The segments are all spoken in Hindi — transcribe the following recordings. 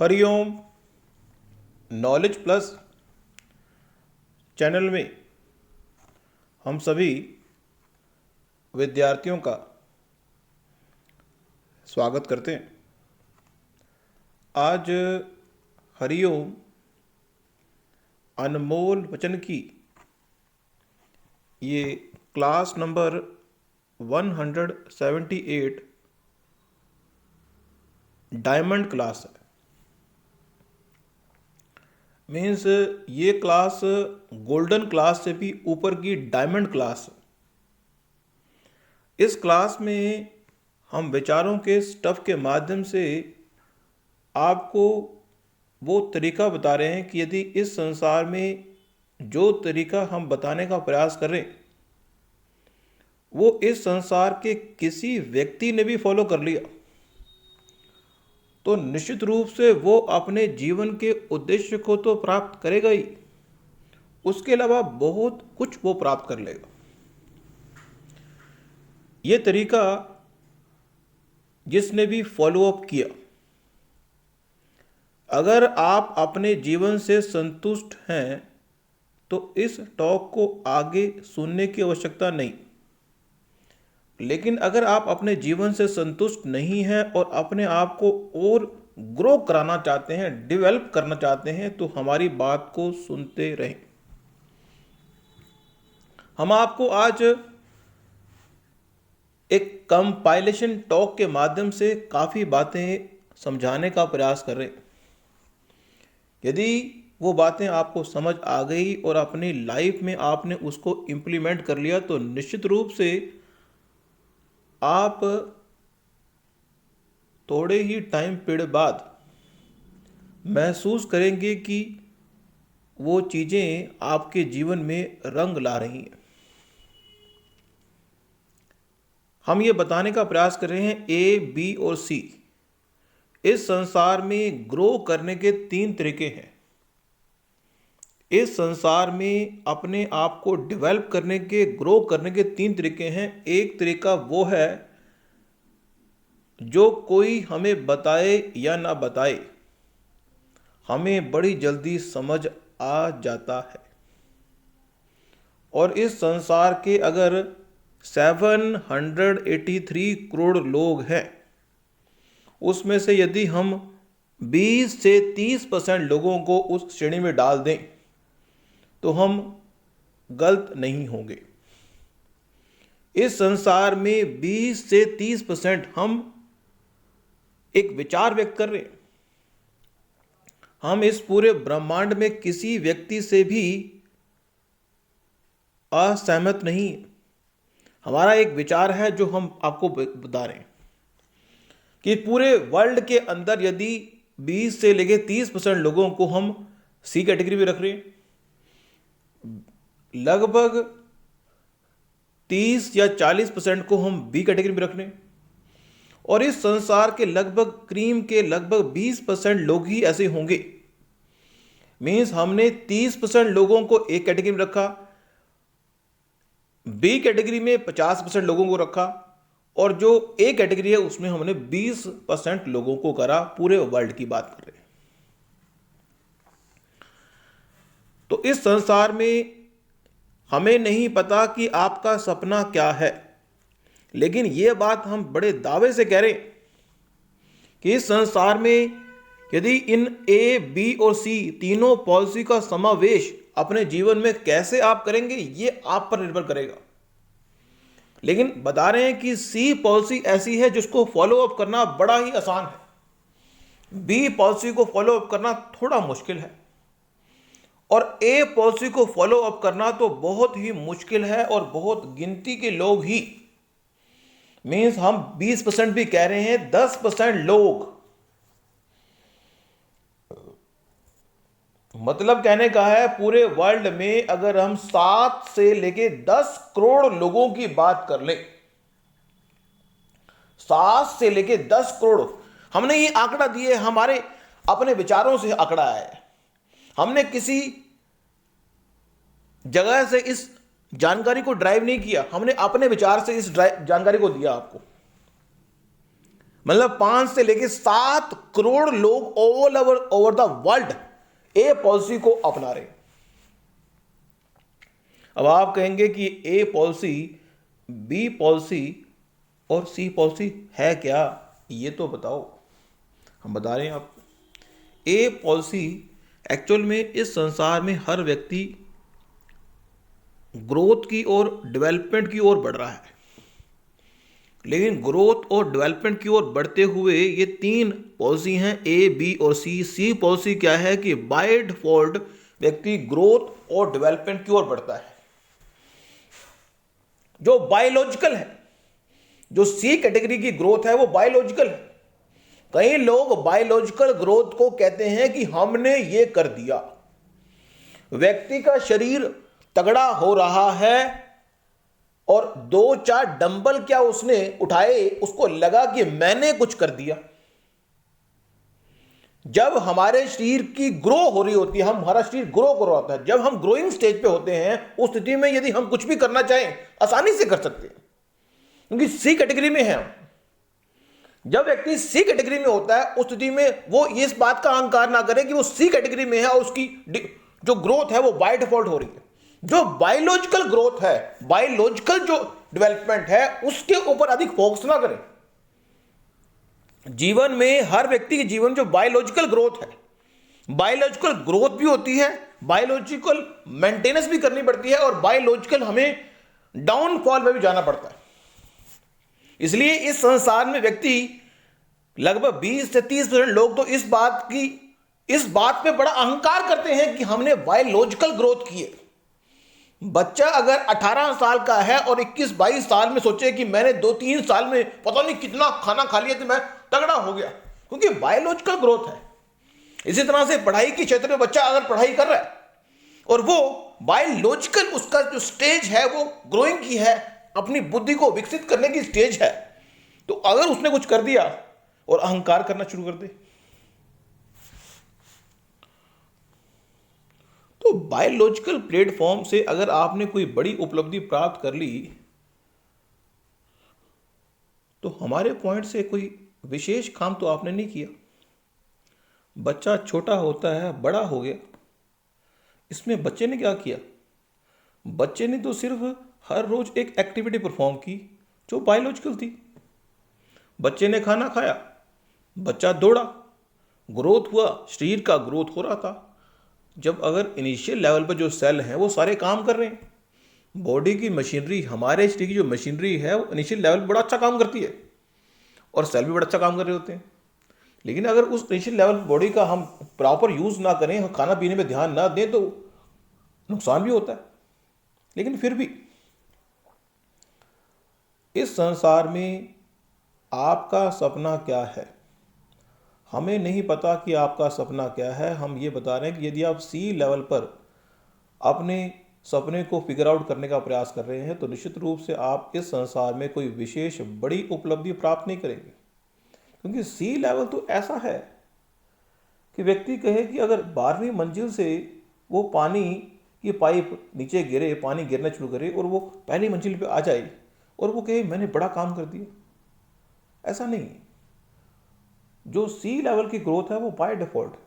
हरिओम। नॉलेज प्लस चैनल में हम सभी विद्यार्थियों का स्वागत करते हैं। आज हरिओम अनमोल वचन की ये क्लास नंबर 178 डायमंड क्लास है। मीन्स ये क्लास गोल्डन क्लास से भी ऊपर की डायमंड क्लास है। इस क्लास में हम विचारों के स्टफ के माध्यम से आपको वो तरीका बता रहे हैं कि यदि इस संसार में जो तरीका हम बताने का प्रयास करें वो इस संसार के किसी व्यक्ति ने भी फॉलो कर लिया तो निश्चित रूप से वो अपने जीवन के उद्देश्य को तो प्राप्त करेगा ही, उसके अलावा बहुत कुछ वो प्राप्त कर लेगा। ये तरीका जिसने भी फॉलो अप किया, अगर आप अपने जीवन से संतुष्ट हैं तो इस टॉक को आगे सुनने की आवश्यकता नहीं। लेकिन अगर आप अपने जीवन से संतुष्ट नहीं हैं और अपने आप को और ग्रो कराना चाहते हैं, डेवलप करना चाहते हैं, तो हमारी बात को सुनते रहें। हम आपको आज एक कंपाइलेशन टॉक के माध्यम से काफ़ी बातें समझाने का प्रयास कर रहे हैं। यदि वो बातें आपको समझ आ गई और अपनी लाइफ में आपने उसको इम्प्लीमेंट कर लिया तो निश्चित रूप से आप थोड़े ही टाइम पीरियड बाद महसूस करेंगे कि वो चीज़ें आपके जीवन में रंग ला रही हैं। हम ये बताने का प्रयास कर रहे हैं ए, बी और सी। इस संसार में ग्रो करने के 3 तरीके हैं। इस संसार में अपने आप को डेवलप करने के, ग्रो करने के 3 तरीके हैं। एक तरीका वो है जो कोई हमें बताए या ना बताए हमें बड़ी जल्दी समझ आ जाता है। और इस संसार के अगर 783 करोड़ लोग हैं, उसमें से यदि हम 20 से 30% लोगों को उस श्रेणी में डाल दें तो हम गलत नहीं होंगे। इस संसार में 20 से 30% हम एक विचार व्यक्त कर रहे हैं। हम इस पूरे ब्रह्मांड में किसी व्यक्ति से भी असहमत नहीं। हमारा एक विचार है जो हम आपको बता रहे हैं कि पूरे वर्ल्ड के अंदर यदि 20 से लेके 30% लोगों को हम सी कैटेगरी में रख रहे हैं, लगभग 30 या 40% को हम बी कैटेगरी में रख रहे हैं, और इस संसार के लगभग क्रीम के लगभग 20% लोग ही ऐसे होंगे। मीन्स हमने 30% लोगों को एक कैटेगरी में रखा, बी कैटेगरी में 50% लोगों को रखा, और जो ए कैटेगरी है उसमें हमने 20% लोगों को करा। पूरे वर्ल्ड की बात कर रहे हैं। तो इस संसार में हमें नहीं पता कि आपका सपना क्या है, लेकिन यह बात हम बड़े दावे से कह रहे हैं कि इस संसार में यदि इन ए, बी और सी तीनों पॉलिसी का समावेश अपने जीवन में कैसे आप करेंगे ये आप पर निर्भर करेगा। लेकिन बता रहे हैं कि सी पॉलिसी ऐसी है जिसको फॉलो अप करना बड़ा ही आसान है, बी पॉलिसी को फॉलो अप करना थोड़ा मुश्किल है, और ए पॉलिसी को फॉलो अप करना तो बहुत ही मुश्किल है और बहुत गिनती के लोग ही, मीन्स हम 20% भी कह रहे हैं, 10% लोग, मतलब कहने का है पूरे वर्ल्ड में अगर हम 7 से लेके 10 करोड़ लोगों की बात कर लें, 7 से लेके 10 करोड़, हमने ये आंकड़ा दिए, हमारे अपने विचारों से आंकड़ा है। हमने किसी जगह से इस जानकारी को ड्राइव नहीं किया, हमने अपने विचार से इस जानकारी को दिया आपको। मतलब 5 से लेकर 7 करोड़ लोग all over the world A policy को अपना रहे हैं। अब आप कहेंगे कि ए पॉलिसी, बी पॉलिसी और सी पॉलिसी है क्या, ये तो बताओ। हम बता रहे हैं आपको। ए पॉलिसी एक्चुअल में इस संसार में हर व्यक्ति ग्रोथ की और डेवलपमेंट की ओर बढ़ रहा है, लेकिन ग्रोथ और डेवलपमेंट की ओर बढ़ते हुए ये 3 पॉलिसी हैं, ए, बी और सी। सी पॉलिसी क्या है कि बाय डिफॉल्ट व्यक्ति ग्रोथ और डेवलपमेंट की ओर बढ़ता है, जो बायोलॉजिकल है। जो सी कैटेगरी की ग्रोथ है वो बायोलॉजिकल है। कई लोग बायोलॉजिकल ग्रोथ को कहते हैं कि हमने ये कर दिया, व्यक्ति का शरीर तगड़ा हो रहा है और 2-4 डंबल क्या उसने उठाए, उसको लगा कि मैंने कुछ कर दिया। जब हमारे शरीर की ग्रो हो रही होती है, हमारा शरीर ग्रो कर रहा होता है, जब हम ग्रोइंग स्टेज पे होते हैं, उस स्थिति में यदि हम कुछ भी करना चाहें आसानी से कर सकते हैं, क्योंकि सी कैटेगरी में है। जब व्यक्ति सी कैटेगरी में होता है, उस स्थिति में वो इस बात का अहंकार ना करे कि वो सी कैटेगरी में है और उसकी जो ग्रोथ है वो बाय डिफॉल्ट हो रही है। जो बायोलॉजिकल ग्रोथ है, बायोलॉजिकल जो डेवलपमेंट है, उसके ऊपर अधिक फोकस ना करें। जीवन में हर व्यक्ति के जीवन जो बायोलॉजिकल ग्रोथ है, बायोलॉजिकल ग्रोथ भी होती है, बायोलॉजिकल मेंटेनेंस भी करनी पड़ती है, और बायोलॉजिकल हमें डाउनफॉल में भी जाना पड़ता है। इसलिए इस संसार में व्यक्ति लगभग 20 से 30% लोग तो इस बात पे बड़ा अहंकार करते हैं कि हमने बायोलॉजिकल ग्रोथ की है। बच्चा अगर 18 साल का है और 21-22 साल में सोचे कि मैंने 2-3 साल में पता नहीं कितना खाना खा लिया तो मैं तगड़ा हो गया, क्योंकि बायोलॉजिकल ग्रोथ है। इसी तरह से पढ़ाई के क्षेत्र में बच्चा अगर पढ़ाई कर रहा है और वो बायोलॉजिकल उसका जो स्टेज है वो ग्रोइंग की है, अपनी बुद्धि को विकसित करने की स्टेज है, तो अगर उसने कुछ कर दिया और अहंकार करना शुरू कर दे, तो बायोलॉजिकल प्लेटफॉर्म से अगर आपने कोई बड़ी उपलब्धि प्राप्त कर ली, तो हमारे पॉइंट से कोई विशेष काम तो आपने नहीं किया। बच्चा छोटा होता है, बड़ा हो गया, इसमें बच्चे ने क्या किया? बच्चे ने तो सिर्फ हर रोज एक एक्टिविटी परफॉर्म की जो बायोलॉजिकल थी। बच्चे ने खाना खाया, बच्चा दौड़ा, ग्रोथ हुआ, शरीर का ग्रोथ हो रहा था। जब अगर इनिशियल लेवल पर जो सेल हैं वो सारे काम कर रहे हैं, बॉडी की मशीनरी, हमारे शरीर की जो मशीनरी है वो इनिशियल लेवल पर बड़ा अच्छा काम करती है और सेल भी बड़ा अच्छा काम कर रहे होते हैं। लेकिन अगर उस इनिशियल लेवल बॉडी का हम प्रॉपर यूज़ ना करें, खाना पीने में ध्यान ना दें, तो नुकसान भी होता है। लेकिन फिर भी इस संसार में आपका सपना क्या है, हमें नहीं पता कि आपका सपना क्या है। हम ये बता रहे हैं कि यदि आप सी लेवल पर अपने सपने को फिगर आउट करने का प्रयास कर रहे हैं, तो निश्चित रूप से आप इस संसार में कोई विशेष बड़ी उपलब्धि प्राप्त नहीं करेंगे, क्योंकि सी लेवल तो ऐसा है कि व्यक्ति कहे कि अगर 12वीं मंजिल से वो पानी की पाइप नीचे गिरे, पानी गिरना शुरू करे और वो पहली मंजिल पे आ जाए और वो कहे मैंने बड़ा काम कर दिया, ऐसा नहीं। जो सी लेवल की ग्रोथ है वो बाय डिफॉल्ट है।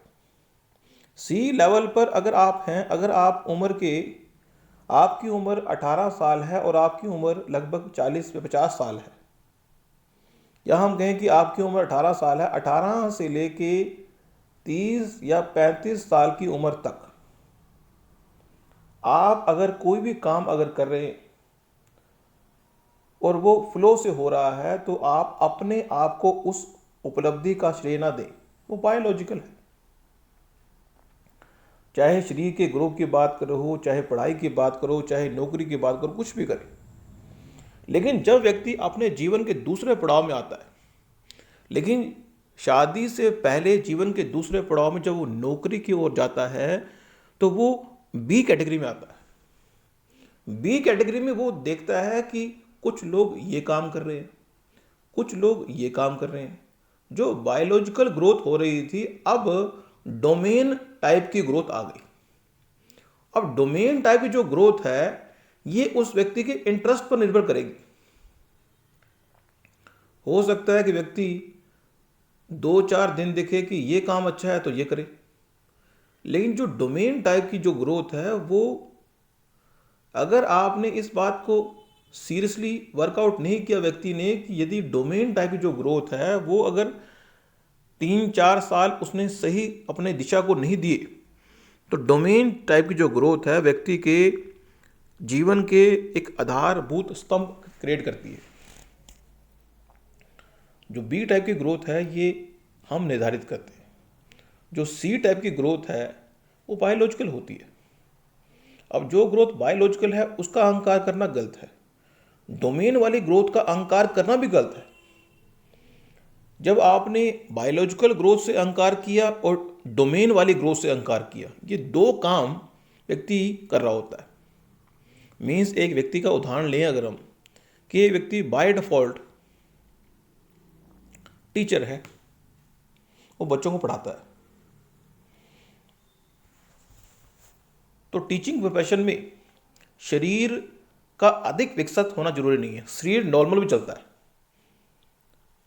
सी लेवल पर अगर आप हैं, अगर आप आपकी उम्र 18 साल है और आपकी उम्र लगभग 40 से 50 साल है, या हम कहें कि आपकी उम्र 18 साल है, 18 से लेके 30 या 35 साल की उम्र तक आप अगर कोई भी काम अगर कर रहे हैं और वो फ्लो से हो रहा है, तो आप अपने आप को उस उपलब्धि का श्रेय ना दें, वो बायोलॉजिकल है। चाहे शरीर के ग्रोथ की बात करो, चाहे पढ़ाई की बात करो, चाहे नौकरी की बात करो, कुछ भी करें। लेकिन जब व्यक्ति अपने जीवन के दूसरे पड़ाव में आता है, लेकिन शादी से पहले जीवन के दूसरे पड़ाव में जब वो नौकरी की ओर जाता है, तो वो बी कैटेगरी में आता है। बी कैटेगरी में वो देखता है कि कुछ लोग ये काम कर रहे हैं, कुछ लोग ये काम कर रहे हैं। जो बायोलॉजिकल ग्रोथ हो रही थी, अब डोमेन टाइप की ग्रोथ आ गई। अब डोमेन टाइप की जो ग्रोथ है, ये उस व्यक्ति के इंटरेस्ट पर निर्भर करेगी। हो सकता है कि व्यक्ति 2-4 दिन दिखे कि ये काम अच्छा है तो ये करे। लेकिन जो डोमेन टाइप की जो ग्रोथ है वो, अगर आपने इस बात को सीरियसली वर्कआउट नहीं किया व्यक्ति ने कि यदि डोमेन टाइप की जो ग्रोथ है वो अगर 3-4 साल उसने सही अपने दिशा को नहीं दिए, तो डोमेन टाइप की जो ग्रोथ है व्यक्ति के जीवन के एक आधारभूत स्तंभ क्रिएट करती है। जो बी टाइप की ग्रोथ है ये हम निर्धारित करते हैं। जो सी टाइप की ग्रोथ है वो बायोलॉजिकल होती है। अब जो ग्रोथ बायोलॉजिकल है उसका अहंकार करना गलत है, डोमेन वाली ग्रोथ का अहंकार करना भी गलत है। जब आपने बायोलॉजिकल ग्रोथ से अहंकार किया और डोमेन वाली ग्रोथ से अहंकार किया, ये दो काम व्यक्ति कर रहा होता है। मीन्स एक व्यक्ति का उदाहरण लें अगर हम, कि एक व्यक्ति बाय डिफॉल्ट टीचर है, वो बच्चों को पढ़ाता है। तो टीचिंग प्रोफेशन में शरीर का अधिक विकसित होना जरूरी नहीं है, शरीर नॉर्मल भी चलता है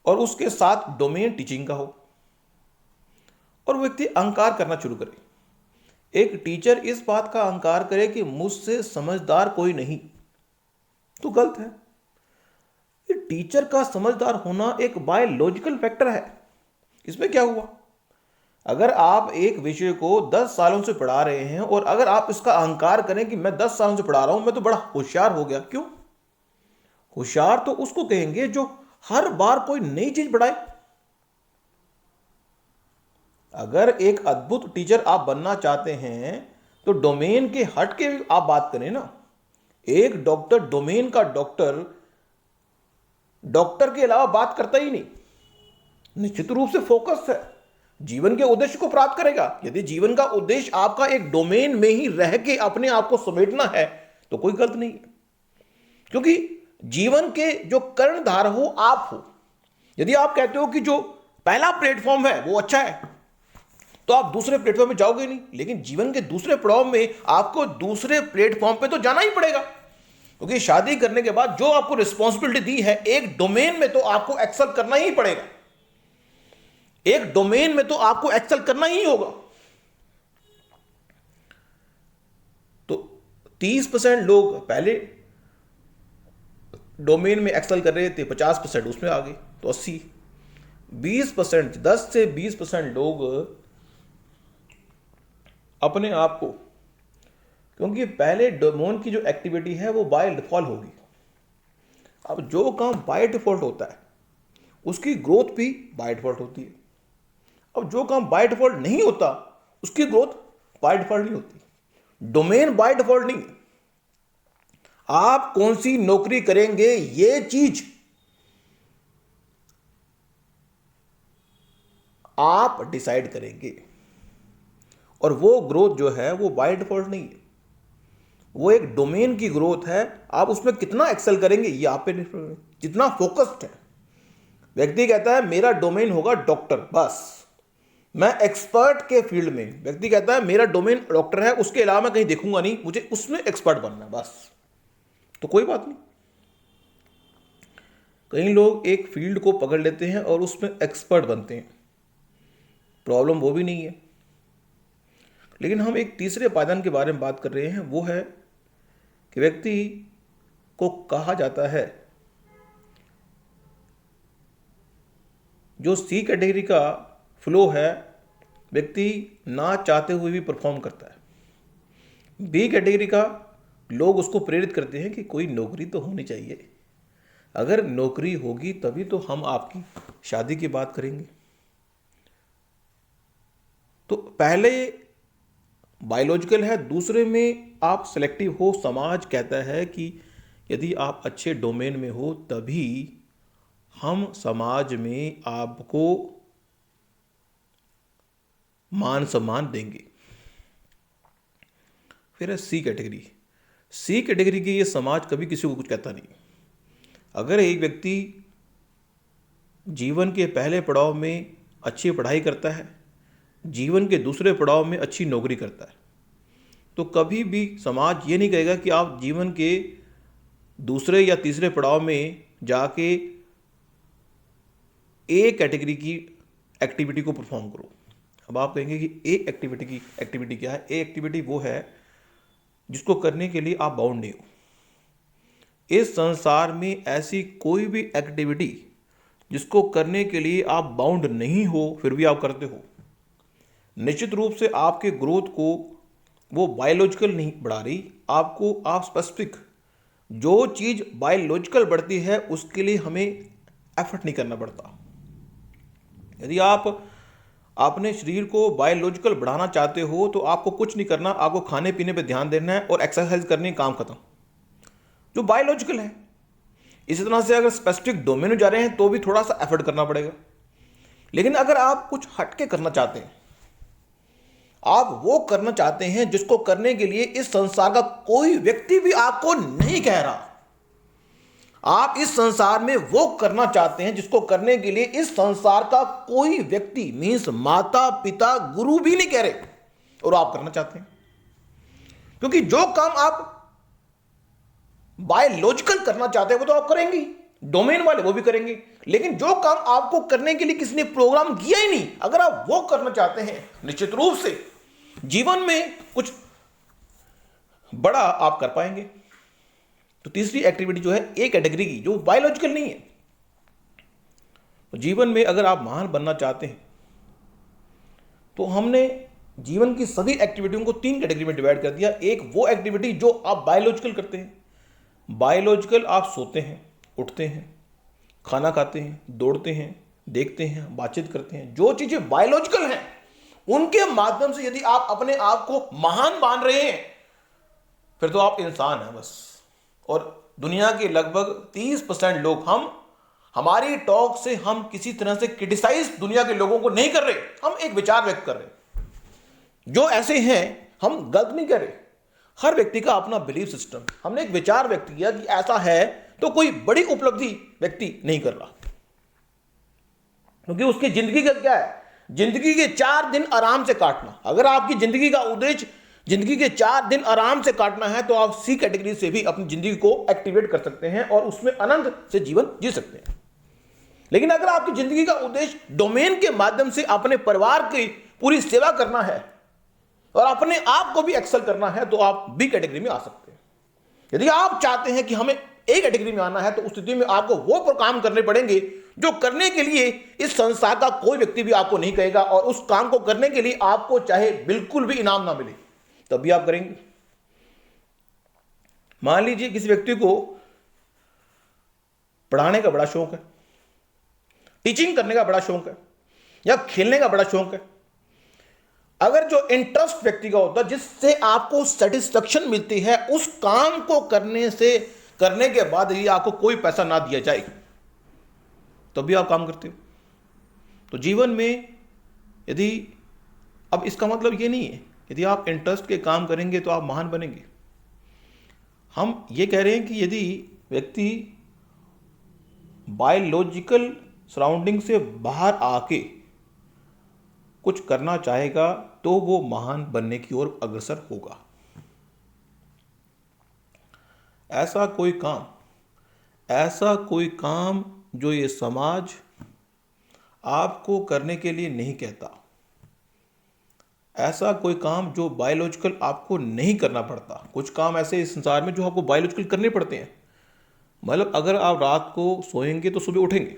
और उसके साथ डोमेन टीचिंग का हो और वो व्यक्ति अहंकार करना शुरू करे। एक टीचर इस बात का अहंकार करे कि मुझसे समझदार कोई नहीं, तो गलत है। ये टीचर का समझदार होना एक बायोलॉजिकल फैक्टर है। इसमें क्या हुआ, अगर आप एक विषय को 10 सालों से पढ़ा रहे हैं और अगर आप इसका अहंकार करें कि मैं 10 सालों से पढ़ा रहा हूं, मैं तो बड़ा होशियार हो गया। क्यों? होशियार तो उसको कहेंगे जो हर बार कोई नई चीज पढ़ाए। अगर एक अद्भुत टीचर आप बनना चाहते हैं तो डोमेन के हट के आप बात करें ना। एक डॉक्टर डोमेन का डॉक्टर के अलावा बात करता ही नहीं, निश्चित रूप से फोकस है, जीवन के उद्देश्य को प्राप्त करेगा। यदि जीवन का उद्देश्य आपका एक डोमेन में ही रह के अपने आप को समेटना है तो कोई गलत नहीं है, क्योंकि जीवन के जो कर्णधार हो आप हो। यदि आप कहते हो कि जो पहला प्लेटफॉर्म है वो अच्छा है तो आप दूसरे प्लेटफॉर्म में जाओगे नहीं, लेकिन जीवन के दूसरे पड़ाव में आपको दूसरे प्लेटफॉर्म पे तो जाना ही पड़ेगा, क्योंकि शादी करने के बाद जो आपको रिस्पॉन्सिबिलिटी दी है एक डोमेन में तो आपको एक्सेल करना ही पड़ेगा, एक डोमेन में तो आपको एक्सेल करना ही होगा। तो 30% लोग पहले डोमेन में एक्सेल कर रहे थे, 50% उसमें आ गए, तो 80, 20%, 10 से 20% लोग अपने आप को, क्योंकि पहले डोमेन की जो एक्टिविटी है वो बाय डिफॉल्ट होगी। अब जो काम बाय डिफॉल्ट होता है उसकी ग्रोथ भी बाय डिफॉल्ट होती है। अब जो काम बाय डिफॉल्ट नहीं होता उसकी ग्रोथ बाय डिफॉल्ट नहीं होती। डोमेन बाय डिफॉल्ट नहीं है, आप कौन सी नौकरी करेंगे ये चीज आप डिसाइड करेंगे, और वो ग्रोथ जो है वो बाय डिफॉल्ट नहीं है, वो एक डोमेन की ग्रोथ है। आप उसमें कितना एक्सेल करेंगे ये आप पे निर्भर है, जितना फोकस्ड है। व्यक्ति कहता है मेरा डोमेन होगा डॉक्टर, बस मैं एक्सपर्ट के फील्ड में। व्यक्ति कहता है मेरा डोमेन डॉक्टर है, उसके अलावा मैं कहीं देखूंगा नहीं, मुझे उसमें एक्सपर्ट बनना है बस। तो कोई बात नहीं, कई लोग एक फील्ड को पकड़ लेते हैं और उसमें एक्सपर्ट बनते हैं, प्रॉब्लम वो भी नहीं है। लेकिन हम एक तीसरे पायदान के बारे में बात कर रहे हैं, वो है कि व्यक्ति को कहा जाता है, जो सी कैटेगरी का फ्लो है व्यक्ति ना चाहते हुए भी परफॉर्म करता है। बी कैटेगरी का लोग उसको प्रेरित करते हैं कि कोई नौकरी तो होनी चाहिए, अगर नौकरी होगी तभी तो हम आपकी शादी की बात करेंगे। तो पहले बायोलॉजिकल है, दूसरे में आप सेलेक्टिव हो। समाज कहता है कि यदि आप अच्छे डोमेन में हो तभी हम समाज में आपको मान सम्मान देंगे। फिर है सी कैटेगरी। सी कैटेगरी की ये समाज कभी किसी को कुछ कहता नहीं। अगर एक व्यक्ति जीवन के पहले पड़ाव में अच्छी पढ़ाई करता है, जीवन के दूसरे पड़ाव में अच्छी नौकरी करता है, तो कभी भी समाज ये नहीं कहेगा कि आप जीवन के दूसरे या तीसरे पड़ाव में जाके ए कैटेगरी की एक्टिविटी को परफॉर्म करो। अब आप कहेंगे कि एक एक्टिविटी क्या है? एक एक्टिविटी वो है जिसको करने के लिए आप बाउंड नहीं हो। इस संसार में ऐसी कोई भी एक्टिविटी जिसको करने के लिए आप बाउंड नहीं हो फिर भी आप करते हो, निश्चित रूप से आपके ग्रोथ को वो बायोलॉजिकल नहीं बढ़ा रही। आप स्पेसिफिक जो चीज़ बायोलॉजिकल बढ़ती है उसके लिए हमें एफर्ट नहीं करना पड़ता। यदि आप अपने शरीर को बायोलॉजिकल बढ़ाना चाहते हो तो आपको कुछ नहीं करना, आपको खाने पीने पे ध्यान देना है और एक्सरसाइज करनी है, काम खत्म, जो बायोलॉजिकल है। इसी तरह से अगर स्पेसिफिक डोमेन में जा रहे हैं तो भी थोड़ा सा एफर्ट करना पड़ेगा। लेकिन अगर आप कुछ हटके करना चाहते हैं, आप वो करना चाहते हैं जिसको करने के लिए इस संसार का कोई व्यक्ति भी आपको नहीं कह रहा, आप इस संसार में वो करना चाहते हैं जिसको करने के लिए इस संसार का कोई व्यक्ति मीन्स माता पिता गुरु भी नहीं कह रहे, और आप करना चाहते हैं। क्योंकि जो काम आप बायोलॉजिकल करना चाहते हैं वो तो आप करेंगे, डोमेन वाले वो भी करेंगे। लेकिन जो काम आपको करने के लिए किसी ने प्रोग्राम किया ही नहीं, अगर आप वो करना चाहते हैं, निश्चित रूप से जीवन में कुछ बड़ा आप कर पाएंगे। तो तीसरी एक्टिविटी जो है एक कैटेगरी की जो बायोलॉजिकल नहीं है। तो जीवन में अगर आप महान बनना चाहते हैं तो हमने जीवन की सभी एक्टिविटियों को 3 कैटेगरी में डिवाइड कर दिया। एक वो एक्टिविटी जो आप बायोलॉजिकल करते हैं, बायोलॉजिकल आप सोते हैं, उठते हैं, खाना खाते हैं, दौड़ते हैं, देखते हैं, बातचीत करते हैं, जो चीजें बायोलॉजिकल हैं उनके माध्यम से यदि आप अपने आप को महान मान रहे हैं फिर तो आप इंसान हैं बस। और दुनिया के लगभग 30% लोग, हमारी टॉक से हम किसी तरह से क्रिटिसाइज दुनिया के लोगों को नहीं कर रहे, हम एक विचार व्यक्त कर रहे। जो ऐसे हैं हम गलत नहीं कर रहे, हर व्यक्ति का अपना बिलीफ सिस्टम, हमने एक विचार व्यक्त किया कि ऐसा है, तो कोई बड़ी उपलब्धि व्यक्ति नहीं कर रहा। क्योंकि उसकी जिंदगी का क्या है? जिंदगी के 4 दिन आराम से काटना। अगर आपकी जिंदगी का उद्देश्य जिंदगी के 4 दिन आराम से काटना है तो आप सी कैटेगरी से भी अपनी जिंदगी को एक्टिवेट कर सकते हैं और उसमें आनंद से जीवन जी सकते हैं। लेकिन अगर आपकी जिंदगी का उद्देश्य डोमेन के माध्यम से अपने परिवार की पूरी सेवा करना है और अपने आप को भी एक्सेल करना है तो आप बी कैटेगरी में आ सकते हैं। यदि आप चाहते हैं कि हमें ए कैटेगरी में आना है तो उस स्थिति में आपको वो काम करने पड़ेंगे जो करने के लिए इस संसार का कोई व्यक्ति भी आपको नहीं कहेगा, और उस काम को करने के लिए आपको चाहे बिल्कुल भी इनाम ना मिले तब भी आप करेंगे। मान लीजिए किसी व्यक्ति को पढ़ाने का बड़ा शौक है, टीचिंग करने का बड़ा शौक है, या खेलने का बड़ा शौक है। अगर जो इंटरेस्ट व्यक्ति का होता है जिससे आपको सेटिस्फेक्शन मिलती है, उस काम को करने के बाद यदि आपको कोई पैसा ना दिया जाए तो भी आप काम करते हो। तो जीवन में यदि, अब इसका मतलब ये नहीं है यदि आप इंटरेस्ट के काम करेंगे तो आप महान बनेंगे। हम ये कह रहे हैं कि यदि व्यक्ति बायोलॉजिकल सराउंडिंग से बाहर आके कुछ करना चाहेगा तो वो महान बनने की ओर अग्रसर होगा। ऐसा कोई काम जो ये समाज आपको करने के लिए नहीं कहता, ऐसा कोई काम जो बायोलॉजिकल आपको नहीं करना पड़ता। कुछ काम ऐसे इस संसार में जो आपको बायोलॉजिकल करने पड़ते हैं। मतलब अगर आप रात को सोएंगे तो सुबह उठेंगे,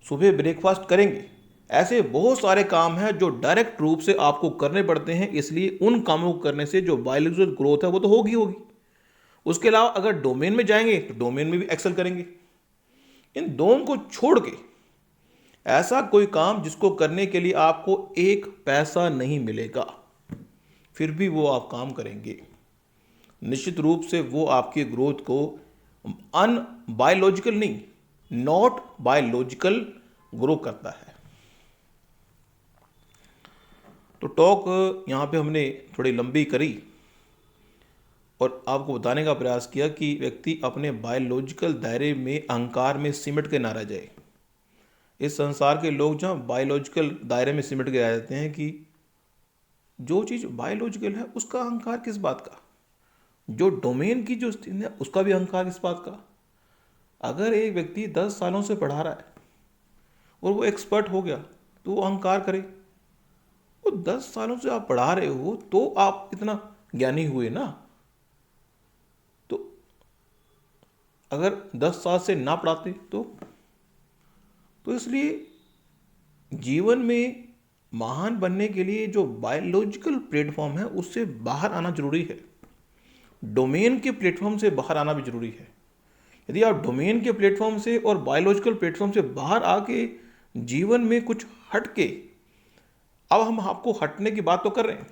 सुबह ब्रेकफास्ट करेंगे। ऐसे बहुत सारे काम हैं जो डायरेक्ट रूप से आपको करने पड़ते हैं, इसलिए उन कामों को करने से जो बायोलॉजिकल ग्रोथ है वो तो होगी। उसके अलावा अगर डोमेन में जाएंगे तो डोमेन में भी एक्सेल करेंगे। इन दोनों को छोड़ के ऐसा कोई काम जिसको करने के लिए आपको 1 पैसा नहीं मिलेगा फिर भी वो आप काम करेंगे, निश्चित रूप से वो आपकी ग्रोथ को बायोलॉजिकल नहीं, नॉट बायोलॉजिकल ग्रो करता है। तो टॉक यहाँ पे हमने थोड़ी लंबी करी और आपको बताने का प्रयास किया कि व्यक्ति अपने बायोलॉजिकल दायरे में अहंकार में सिमट के ना रह जाए। इस संसार के लोग जहाँ बायोलॉजिकल दायरे में सिमट के रह जाते हैं कि जो चीज़ बायोलॉजिकल है उसका अहंकार किस बात का, जो डोमेन की जो स्थिति है उसका भी अहंकार किस बात का। अगर एक व्यक्ति 10 सालों से पढ़ा रहा है और वो एक्सपर्ट हो गया तो वो अहंकार करे। वो 10 सालों से आप पढ़ा रहे हो तो आप इतना ज्ञानी हुए ना। तो अगर 10 साल से ना पढ़ाते तो इसलिए जीवन में महान बनने के लिए जो बायोलॉजिकल प्लेटफॉर्म है उससे बाहर आना जरूरी है। डोमेन के प्लेटफॉर्म से बाहर आना भी जरूरी है। यदि आप डोमेन के प्लेटफॉर्म से और बायोलॉजिकल प्लेटफॉर्म से बाहर आके जीवन में कुछ हट के, अब हम आपको हटने की बात तो कर रहे हैं,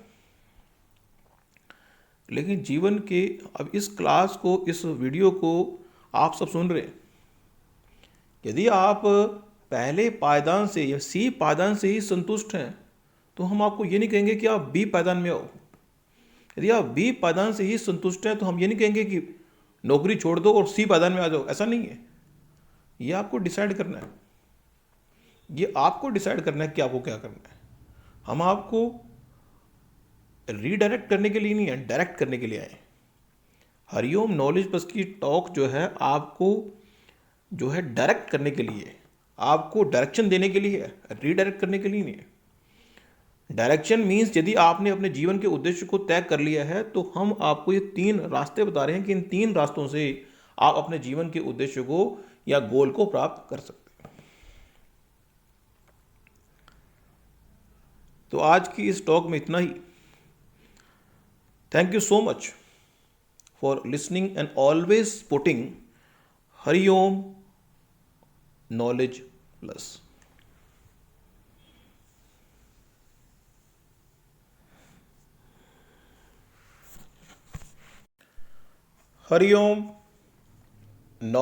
लेकिन जीवन के, अब इस क्लास को, इस वीडियो को आप सब सुन रहे हैं, यदि आप पहले पायदान से या सी पायदान से ही संतुष्ट हैं तो हम आपको ये नहीं कहेंगे कि आप बी पायदान में आओ। यदि आप बी पायदान से ही संतुष्ट हैं तो हम ये नहीं कहेंगे कि नौकरी छोड़ दो और सी पायदान में आ जाओ। ऐसा नहीं है। ये आपको डिसाइड करना है। ये आपको डिसाइड करना है कि आपको क्या करना है। हम आपको रीडायरेक्ट करने के लिए नहीं है, डायरेक्ट करने के लिए आए। हरिओम नॉलेज बस की टॉक जो है आपको जो है डायरेक्ट करने के लिए, आपको डायरेक्शन देने के लिए है, रीडायरेक्ट करने के लिए नहीं है। डायरेक्शन मीन्स यदि आपने अपने जीवन के उद्देश्य को तय कर लिया है तो हम आपको ये 3 रास्ते बता रहे हैं कि इन 3 रास्तों से आप अपने जीवन के उद्देश्य को या गोल को प्राप्त कर सकते हैं। तो आज की इस टॉक में इतना ही। Thank you so much for listening and always putting Hariom knowledge plus. Hariom knowledge